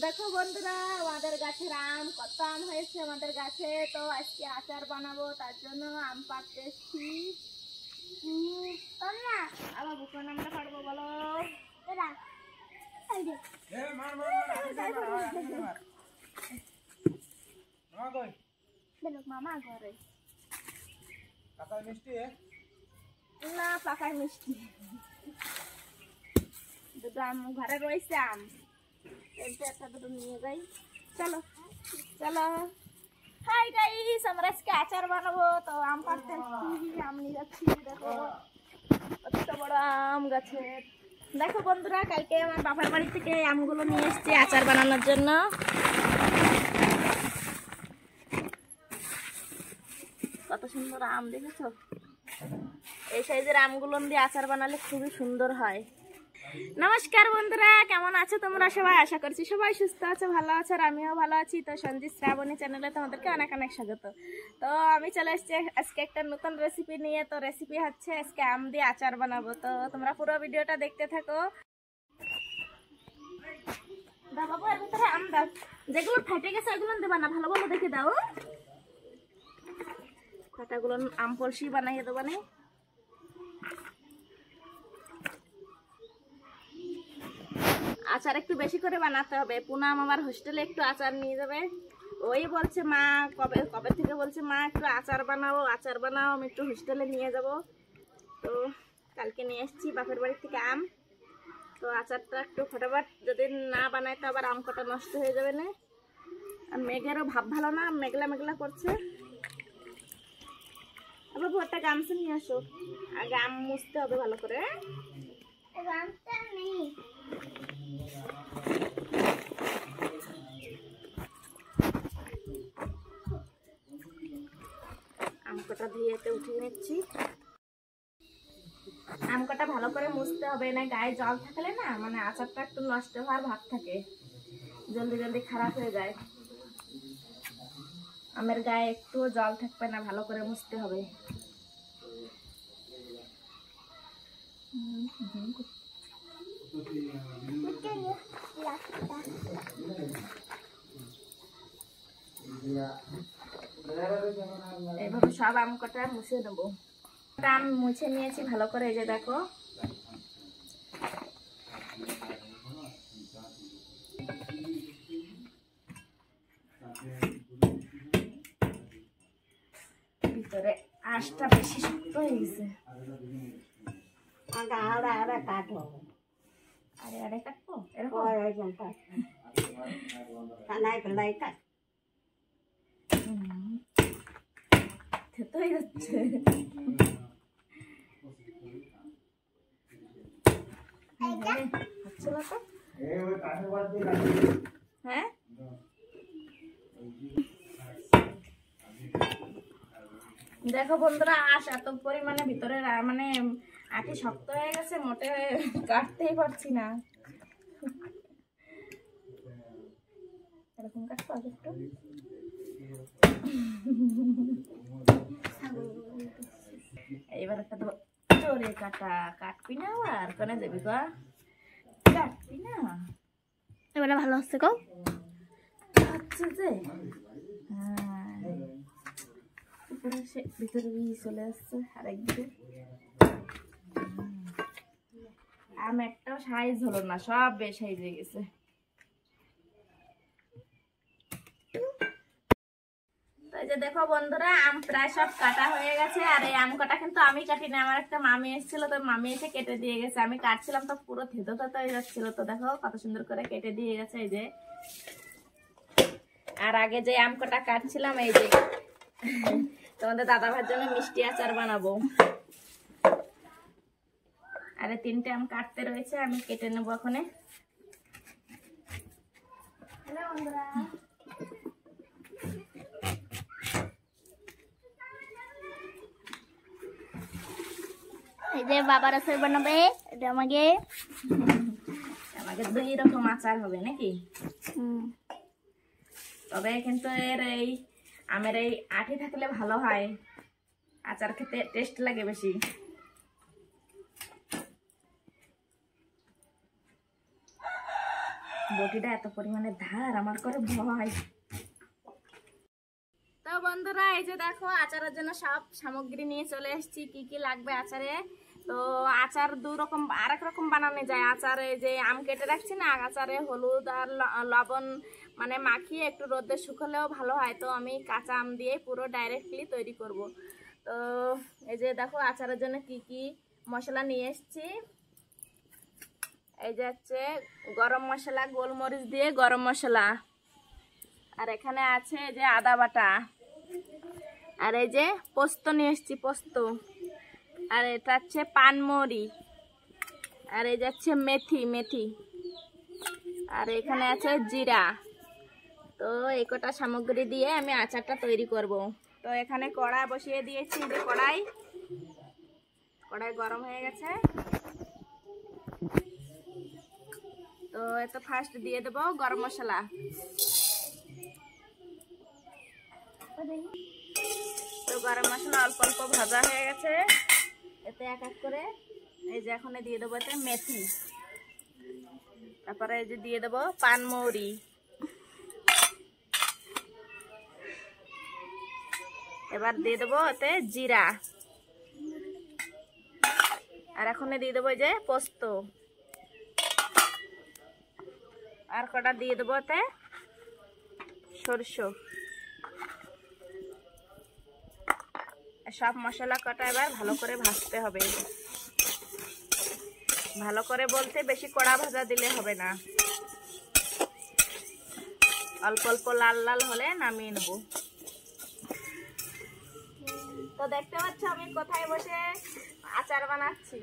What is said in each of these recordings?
দেখো বন্ধুরা, আমাদের গাছের আম কত আম হয়েছে আমাদের গাছে। তো আজকে আচার বানাবো, তার জন্য আম পাড়তে এসেছি। আবার বুকের নামটা পারবো বলো। মামা ঘরে না, পাকায় মিষ্টি দুটো আম ঘরে রয়েছে। আম একটা দুটো নিয়ে যাই। চলো চলো। হাই গাইস, আমরা আজকে আচার বানাবো। তো আম পাড়তে আম নিয়ে যাচ্ছি। দেখো কত বড় আম গাছে। দেখো বন্ধুরা, কালকে আমার বাবার বাড়ি থেকে আমগুলো নিয়ে এসেছি আচার বানানোর জন্য। কত সুন্দর আম দেখেছো? এই সাইজের আমগুলো দিয়ে আচার বানালে খুবই সুন্দর হয়। নমস্কার বন্ধুরা, কেমন আছো তোমরা সবাই? আশা করছি সবাই সুস্থ আছো, ভালো আছো, আর আমিও ভালো আছি। তো সঞ্জিত শ্রাবণী চ্যানেলে তোমাদেরকে অনেক অনেক স্বাগত। তো আমি চলে এসেছি আজকে একটা নতুন রেসিপি নিয়ে। তো রেসিপি হচ্ছে আজকে আম দিয়ে আচার বানাবো। তো তোমরা পুরো ভিডিওটা দেখতে থাকো। দাও বাবু, এর ভিতরে আম দাও। যেগুলো ফেটে গেছে ওগুলো দেবা না, ভালো ভালো দেখে দাও। ফাটাগুলো আম পলসি বানাইয়ে দেবো না। আচার একটু বেশি করে বানাতে হবে। পুনাম আমার হোস্টেলে একটু আচার নিয়ে যাবে। ওই বলছে মা, কবে কবে থেকে বলছে মা একটু আচার বানাও, আচার বানাও, আমি একটু হোস্টেলে নিয়ে যাব। তো কালকে নিয়ে এসেছি বাপের বাড়ি থেকে আম। তো আচারটা একটু ফটাফট যদি না বানাই তো আবার আম কটা নষ্ট হয়ে যাবে না। আর মেঘেরও ভাব ভালো না, মেঘলা মেঘলা করছে। আবার একটা গামছা নিয়ে আসো, আগে আম মুছতে হবে ভালো করে। গামছা নেই। আমকটা ধুয়েতে উঠিয়ে নিচ্ছি। আমকটা ভালো করে মুছতে হবে, না গায়ে জল থাকলে না মানে আচারটা একটু নষ্ট হওয়ার ভাব থাকে, জলদি জলদি খারাপ হয়ে যায়। আমের গায়ে একটু জল থাকবে না, ভালো করে মুছতে হবে। এইভাবে সব আম কটা মুছে নেবো। আম মুছে নিয়েছি ভালো করে, এই যে দেখো। ভিতরে আঁশটা বেশি শক্ত হয়ে গেছে। আরে আরে কাটবো এরকম খেতে হয়ে যাচ্ছে। হ্যাঁ, দেখো বন্ধুরা, আঁশ এত পরিমাণে ভিতরে মানে আঁটি শক্ত হয়ে গেছে, মোটে কাটতেই পারছি না। এরকম কাটতে হবে একটু। এইবার একটা জোরে কাটা। কাটবি না আবার কোনে যাবি গা? কাটবি না এবারে? ভালো হচ্ছে গো, হচ্ছে যে। হ্যাঁ, উপরে সে ভিতরে চলে আসছে আরেকদিকে। আম একটাও সাইজ হলো না, সব বেশ সাইজ হয়ে গেছে। তো এই যে দেখো বন্ধুরা, আম প্রায় সব কাটা হয়ে গেছে। আর এই আম কাটা কিন্তু আমি কাটি না, আমার একটা মামি এসেছিল, তো মামি এসে কেটে দিয়ে গেছে। আমি কাটছিলাম তো পুরো থেতো থেতো হয়ে যাচ্ছিল। তো দেখো কত সুন্দর করে কেটে দিয়ে গেছে, এই যে। আর আগে যে আম কাটা কাটছিলাম, এই যে তোমাদের দাদা ভাইয়ের জন্য মিষ্টি আচার বানাবো। আরে 3টে আম কাটতে রয়েছে, আমি কেটে নেবো এখন। হ্যালো বন্ধুরা, এই যে বাবার আচার বানাবে, এটা আমাকে 2 রকম আচার হবে নাকি। তবে কিন্তু এর এই আমের এই আঠি থাকলে ভালো হয়, আচার খেতে টেস্ট লাগে বেশি। বটিটা এত পরিমাণে ধার, আমার করে ভয়। তো বন্ধুরা, এই যে দেখো আচারের জন্য সব সামগ্রী নিয়ে চলে এসেছি। কি কি লাগবে আচারে? তো আচার আরেক রকম বানানো যায়। আচারে যে আম কেটে রাখছি না, আচারে হলুদ আর লবণ মানে মাখিয়ে একটু রোদে শুকালেও ভালো হয়। তো আমি কাঁচা আম দিয়ে পুরো ডাইরেক্টলি তৈরি করব। তো এই যে দেখো আচারের জন্য কি কি মশলা নিয়ে এসেছি। এই যে হচ্ছে গরম মশলা, গোলমরিচ দিয়ে গরম মশলা, আর এখানে আছে যে আদা বাটা, আর এই যে পোস্ত নিয়ে এসেছি, পোস্ত, আর এটা হচ্ছে পানমরি, আর এই যাচ্ছে মেথি, আর এখানে আছে জিরা। তো এই কটা সামগ্রী দিয়ে আমি আচারটা তৈরি করব। তো এখানে কড়াই বসিয়ে দিয়েছি, যে কড়াই গরম হয়ে গেছে। তো এত ফার্স্ট দিয়ে দেবো গরম মশলা। তো গরম মশলা অল্প অল্প ভাজা হয়ে গেছে। এতে এক এক করে এই যে এখন দিয়ে দেবো এতে মেথি, তারপরে এই যে দিয়ে দেবো পানমৌরি, এবার দিয়ে দেবো এতে জিরা, আর এখন দিয়ে দেবো এই যে পোস্ত, আর কটা দিয়ে দেবো এতে সরষে। সব মশলা কটা এবার ভালো করে ভাজতে হবে। ভালো করে বলতে বেশি কড়া ভাজা দিলে হবে না, অল্প অল্প লাল লাল হলে নামিয়ে নেব। তো দেখতে পাচ্ছ আমি কোথায় বসে আচার বানাচ্ছি।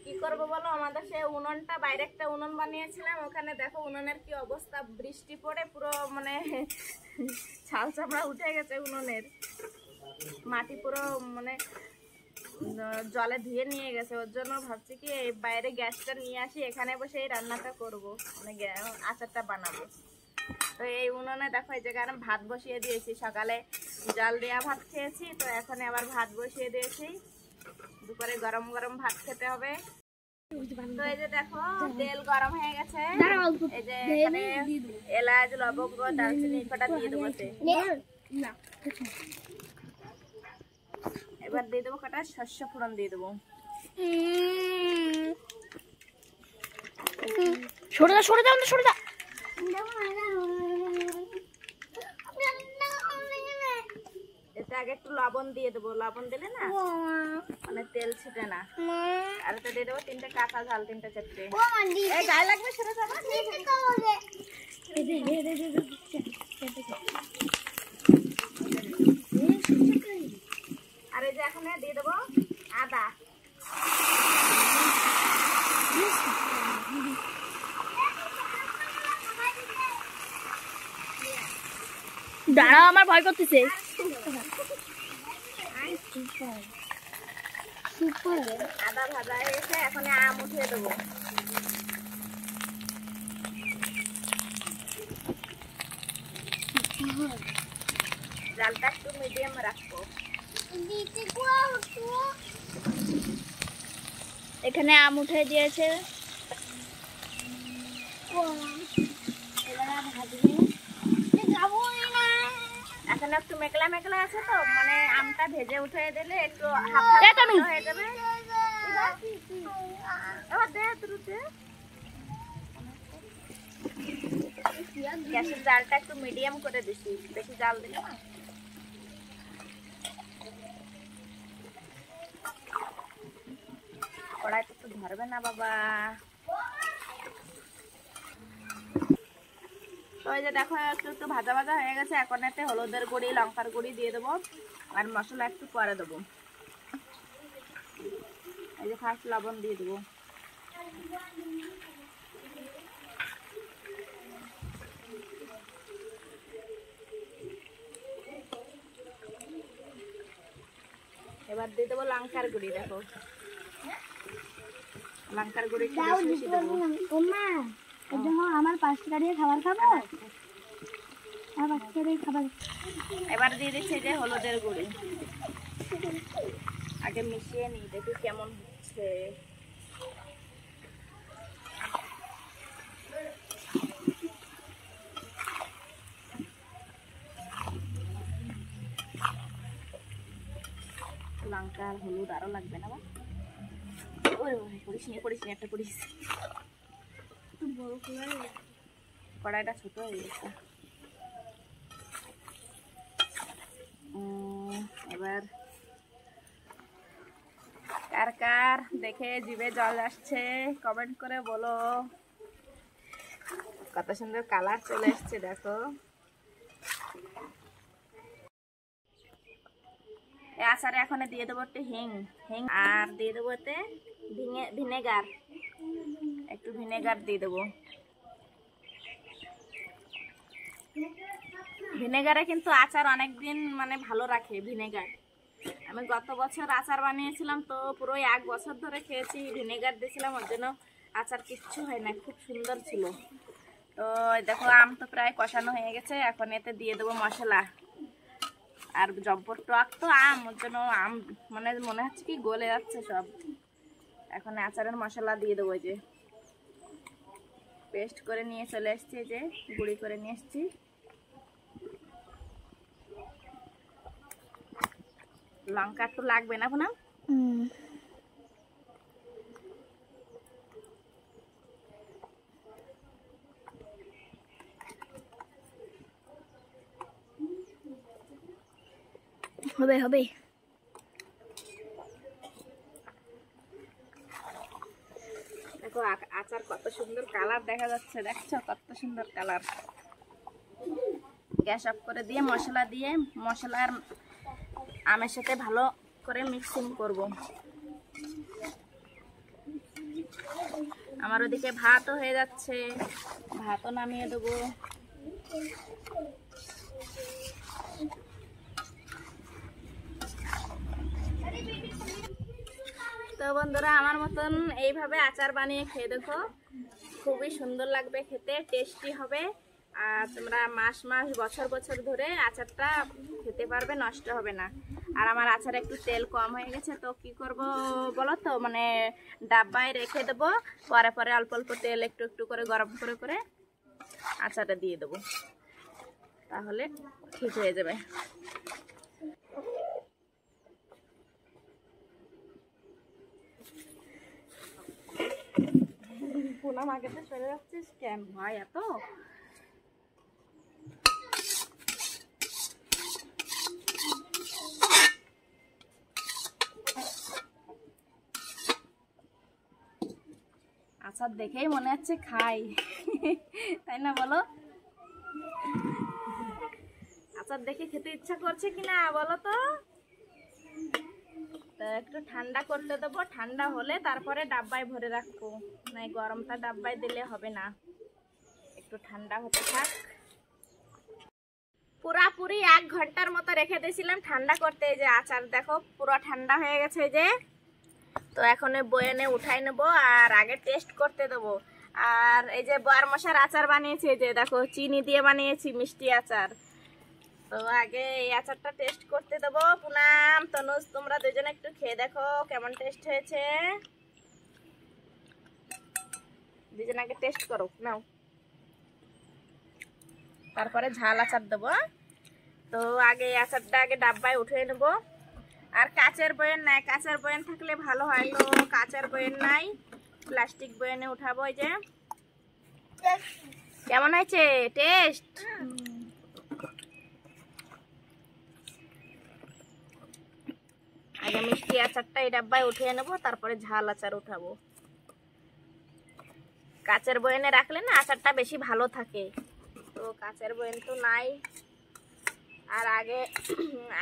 কি করব বলো, আমাদের সে উনুনটা, বাইরে একটা উনুন বানিয়েছিলাম, ওখানে দেখো উনুনের কি অবস্থা, বৃষ্টি পড়ে পুরো মানে ছাল চামড়া উঠে গেছে উনুনের, মাটি পুরো মানে জলে ধুয়ে নিয়ে গেছে। ওর জন্য ভাবছি কি এই বাইরে গ্যাসটা নিয়ে আসি, এখানে বসে এই রান্নাটা করবো, মানে আচারটা বানাবো। তো এই উনুনে দেখো এই জায়গায় আমি ভাত বসিয়ে দিয়েছি, সকালে জল দেওয়া ভাত খেয়েছি, তো এখন আবার ভাত বসিয়ে দিয়েছি। দুপুরে গরম গরম ভাত খেতে হবে। তো এই যে দেখো তেল গরম হয়ে গেছে, এই যে এখানে এলাচ, লবঙ্গ, দারচিনি কটা দিয়ে দেবো। এবার দিয়ে দেবো কটা শস্য ফোড়ন দিয়ে দেবো। সরে যা এতে আগে একটু লবণ দিয়ে দেবো, লবণ দিলে না মানে তেল ছিটে না। আর এটা দিয়ে দেবো 3টে কাঁচা ঝাল, 3টে 4টে। এই গায়ে লাগবে সরে যাবে। আর এই যে এখন দিয়ে দেবো আদা। দাঁড়াও, আমার ভয় করতেছে। আদা ভাজা হয়ে গেছে, এখন আম উঠিয়ে দেবো। জালটা একটু মিডিয়াম রাখবো। এখানে আম উঠে দিয়েছে। এখন একটু মেঘলা মেঘলা আছে, তো মানে আমটা ভেজে উঠে দিলে একটু হয়ে যাবে। গ্যাসের জালটা একটু মিডিয়াম করে দিছি, বেশি জাল দিলে না। কড়াই তো ধরবে না বাবা। তো এই যে দেখো একটু একটু ভাজা ভাজা হয়ে গেছে, এখন এতে হলুদের গুঁড়ি, লঙ্কার গুঁড়ি দিয়ে দেবো, আর মশলা একটু পরে দেবো। এই যে ফার্স্ট লবণ দিয়ে দেবো। এবার দিয়ে দেবো লঙ্কার গুঁড়ি। দেখো লঙ্কার গুঁড়ি বেশি দেবো। আমার 5 টাকা দিয়ে খাবার খাবো, এবার দিয়ে দিচ্ছি যে হলুদের গুঁড়ি, আগে মিশিয়ে নিই, দেখি কেমন হচ্ছে। লঙ্কা আর হলুদ আরও লাগবে না বা ওরে পড়িস নি একটা পড়িস একটু বড় করে কড়াইটা ছোট হয়ে গেছে। এবার কার কার দেখে জিভে জল আসছে কমেন্ট করে বলো। কত সুন্দর কালার চলে এসছে দেখো। এই আচারে এখন দিয়ে দেবো একটু হিং আর দিয়ে দেবো এতে ভিনেগার, একটু ভিনেগার দিয়ে দেবো। ভিনেগারে কিন্তু আচার অনেক দিন মানে ভালো রাখে ভিনেগার। আমি গত বছর আচার বানিয়েছিলাম তো পুরো 1 বছর ধরে খেয়েছি, ভিনেগার দিয়েছিলাম, ওর জন্য আচার কিচ্ছু হয় না, খুব সুন্দর ছিল। তো দেখো আম তো প্রায় কষানো হয়ে গেছে, এখন এতে দিয়ে দেবো মশলা। আর জব্বর টক তো আম, ওর জন্য আম মানে মনে হচ্ছে কি গলে যাচ্ছে সব। এখন আচারের মশলা দিয়ে দেবো, যে পেস্ট করে নিয়ে চলে এসছি, যে গুঁড়ি করে নিয়ে এসছি। লঙ্কা একটু লাগবে না পুনা? হবে হবে। দেখো আচার কত সুন্দর কালার দেখা যাচ্ছে, দেখছো কত সুন্দর কালার। গ্যাস অফ করে দিয়ে মশলা দিয়ে মশলার আমের সাথে ভালো করে মিক্সিং করব। আমার ওদিকে ভাতও হয়ে যাচ্ছে, ভাতও নামিয়ে দেবো। তো বন্ধুরা আমার মতন এইভাবে আচার বানিয়ে খেয়ে দেখো, খুবই সুন্দর লাগবে খেতে, টেস্টি হবে। আর তোমরা মাস মাস বছর বছর ধরে আচারটা খেতে পারবে, নষ্ট হবে না। আর আমার আচারে একটু তেল কম হয়ে গেছে, তো কি করব বলো তো, মানে ডাব্বায় রেখে দেবো, পরে পরে অল্প অল্প তেল একটু একটু করে গরম করে করে আচারটা দিয়ে দেবো, তাহলে ঠিক হয়ে যাবে। পুনাম আগেতে চলে যাচ্ছিস কেন ভাই এত? আচার দেখেই মনে হচ্ছে খাই, তাই না বলো? আচার দেখে খেতে ইচ্ছা করছে কিনা বলো তো? একটু ঠান্ডা করতে দেবো, ঠান্ডা হলে তারপরে ডাব্বায় ভরে রাখবো, না গরমটা ডাব্বায় দিলে হবে না, একটু ঠান্ডা হতে থাক। পুরাপুরি 1 ঘন্টার মতো রেখে দিয়েছিলাম ঠান্ডা করতে। এই যে আচার দেখো পুরো ঠান্ডা হয়ে গেছে, এই যে। তো এখন বয়ানে উঠাই নেবো আর আগে টেস্ট করতে দেবো। আর এই যে বার মশার আচার বানিয়েছি, এই যে দেখো চিনি দিয়ে বানিয়েছি মিষ্টি আচার। তো আগে এই আচারটা টেস্ট করতে দেবো। পুনাম, তনুজ, তোমরা দুজনে একটু খেয়ে দেখো কেমন টেস্ট হয়েছে। দুজনে আগে টেস্ট করো, নাও, তারপরে ঝাল আচার দেবো। তো আগে এই আচারটা আগে ডাব্বায় উঠিয়ে নেবো। আর কাচের বয়ান নাই, কাচের বয়ান থাকলে ভালো হয়, তো কাচের বয়ান নাই, প্লাস্টিক বয়ানে উঠাবো। এই যে কেমন হয়েছে টেস্ট? আগে মিষ্টি আচারটা এই ডাব্বায় উঠিয়ে নেবো, তারপরে ঝাল আচার উঠাবো। কাচের বয়ানে রাখলে না আচারটা বেশি ভালো থাকে, তো কাচের বয়ান তো নাই। আর আগে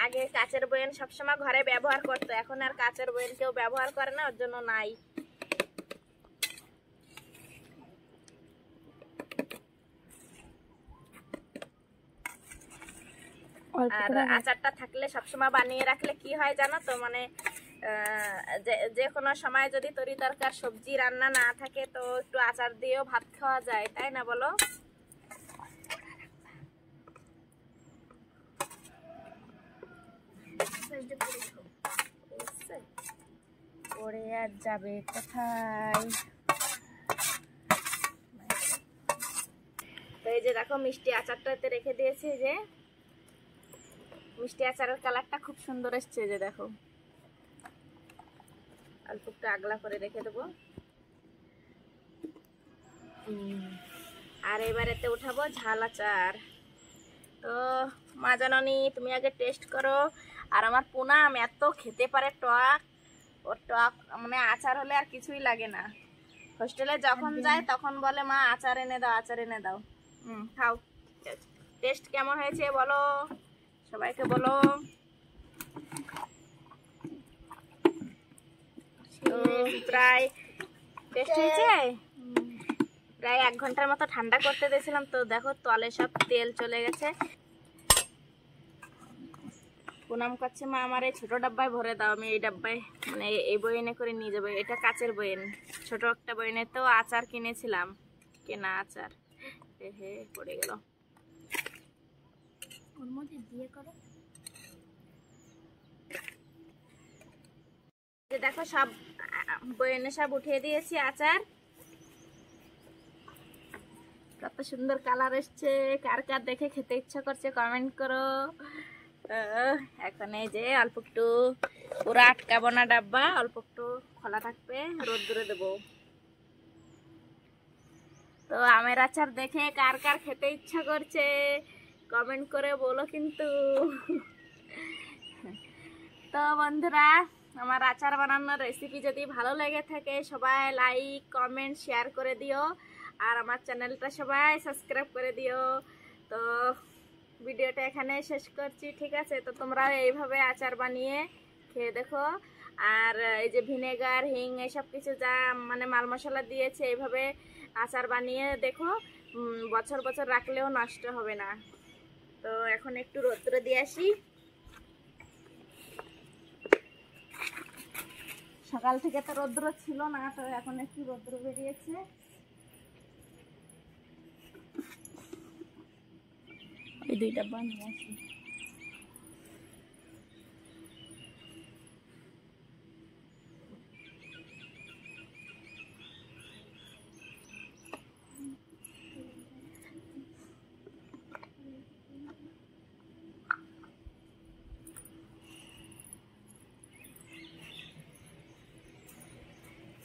আগে কাচের বয়ান সবসময় ঘরে ব্যবহার করতো, এখন আর কাচের বয়ান কেউ ব্যবহার করে না, ওর জন্য নাই। আর আচারটা থাকলে সবসময় বানিয়ে রাখলে কি হয় জানো তো, মানে যে কোনো সময় যদি তরি তরকার সবজি রান্না না থাকে, তো একটু আচার দিয়েও ভাত খাওয়া যায়, তাই না বলো? পড়ে আর যাবে কোথায়? তো এই যে দেখো মিষ্টি আচারটাতে রেখে দিয়েছি, যে মিষ্টি আচারের কালারটা খুব সুন্দর এসছে, যে দেখো অল্প একটু আগলা করে রেখে দেবো। আর এবারেতে উঠাবো ঝাল আচার। তো মা জাননি তুমি আগে টেস্ট করো। আর আমার পুনাম এত খেতে পারে টক, ওর টক মানে আচার হলে আর কিছুই লাগে না। হোস্টেলে যখন যায় তখন বলে মা আচার এনে দাও, আচার এনে দাও। খাও, টেস্ট কেমন হয়েছে বলো, সবাইকে বলো। তো প্রায় টেস্ট হয়েছে, প্রায় 1 ঘন্টার মতো ঠান্ডা করতে দিয়েছিলাম। তো দেখো তলে সব তেল চলে গেছে। পুনাম করছে মা আমার এই ছোট ডাব্বায় ভরে দাও। আমি এই ডাব্বায় মানে এই বয়নে করে নিয়ে যাবো। এটা কাচের বয়ন, ছোট একটা বয়নে। তো আচার কিনেছিলাম, কেনা আচার। হে পড়ে গেল। ওর মধ্যে দিয়ে করো। দেখো সব বয়নে সব উঠিয়ে দিয়েছি আচার। কত সুন্দর কালার এসছে। কার কার দেখে খেতে ইচ্ছা করছে কমেন্ট করো। এখন এই যে অল্প একটু, পুরো আটকাবো না ডাব্বা, অল্প একটু খোলা থাকবে, রোদ্দুরে দেবো। তো আমের আচার দেখে কার কার খেতে ইচ্ছা করছে কমেন্ট করে বলো কিন্তু। তো বন্ধুরা, আমার আচার বানানোর রেসিপি যদি ভালো লেগে থাকে সবাই লাইক কমেন্ট শেয়ার করে দিও। আর আমার চ্যানেলটা সবাই সাবস্ক্রাইব করে দিও। তো ভিডিওটা এখানে শেষ করছি, ঠিক আছে? তো তোমরা এইভাবে আচার বানিয়ে খেয়ে দেখো। আর এই যে ভিনেগার, হিং এইসব কিছু যা মানে মাল মশলা দিয়েছে, এইভাবে আচার বানিয়ে দেখো। বছর বছর রাখলেও নষ্ট হবে না। তো এখন একটু রোদ্রে দিয়ে আসি। সকাল থেকে তো রৌদ্র ছিল না, তো এখন একটু রৌদ্র বেরিয়েছে। ওই 2 ডাব্বা নিয়ে আসি।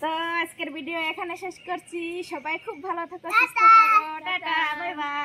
তো আজকের ভিডিও এখানে শেষ করছি। সবাই খুব ভালো থাকো, সুস্থ থাকো, টাটা, বাই বাই।